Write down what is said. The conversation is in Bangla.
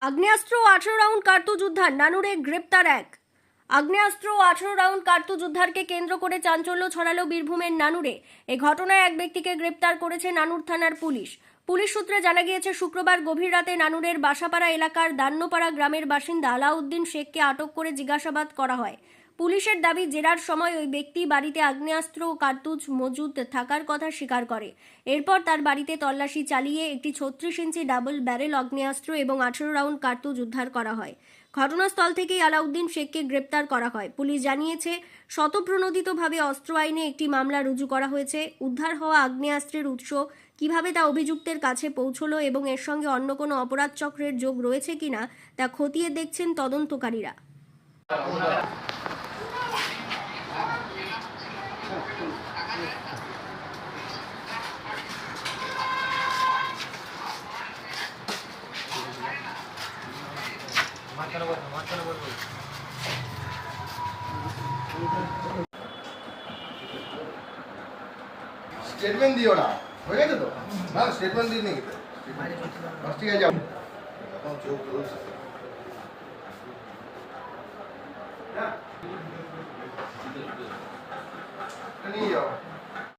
আগ্নেয়াস্ত্র ও 18 রাউন্ড কার্তুজ উদ্ধার, নানুরে গ্রেপ্তার এক। আগ্নেয়াস্ত্র ও 18 রাউন্ড কার্তুজ উদ্ধারকে কেন্দ্র করে চাঞ্চল্য ছড়ালো বীরভূমের নানুরে। এই ঘটনায় এক ব্যক্তিকে গ্রেপ্তার করেছে নানুর থানার পুলিশ। পুলিশ সূত্রে জানা গিয়েছে, শুক্রবার গভীর রাতে নানুরের বাসাপাড়া এলাকার দান্নপাড়া গ্রামের বাসিন্দা আলাউদ্দিন শেখকে আটক করে জিজ্ঞাসাবাদ করা হয়। পুলিশের দাবি, জেরার সময় ওই ব্যক্তি বাড়িতে আগ্নেয়াস্ত্র ও কার্তুজ মজুদ থাকার কথা স্বীকার করে। এরপর তার বাড়িতে তল্লাশি চালিয়ে একটি 36 ইঞ্চি ডাবল ব্যারেল আগ্নেয়াস্ত্র এবং 18 রাউন্ড কার্তুজ উদ্ধার করা হয়। ঘটনাস্থল থেকেই আলাউদ্দিন শেখকে গ্রেপ্তার করা হয়। পুলিশ জানিয়েছে, স্বতঃপ্রণোদিতভাবে অস্ত্র আইনে একটি মামলা রুজু করা হয়েছে। উদ্ধার হওয়া আগ্নেয়াস্ত্রের উৎস কিভাবে তা অভিযুক্তের কাছে পৌঁছলো এবং এর সঙ্গে অন্য কোনো অপরাধ চক্রের যোগ রয়েছে কিনা তা খতিয়ে দেখছেন তদন্তকারীরা। স্টেটমেন্ট দিও না, হয়ে গেছে তো? না, স্টেটমেন্ট দিয়ে নিয়ে গেছে। ঠিক আছে, যাও। এখন চোখ ধরছে। নিয়ে যাও।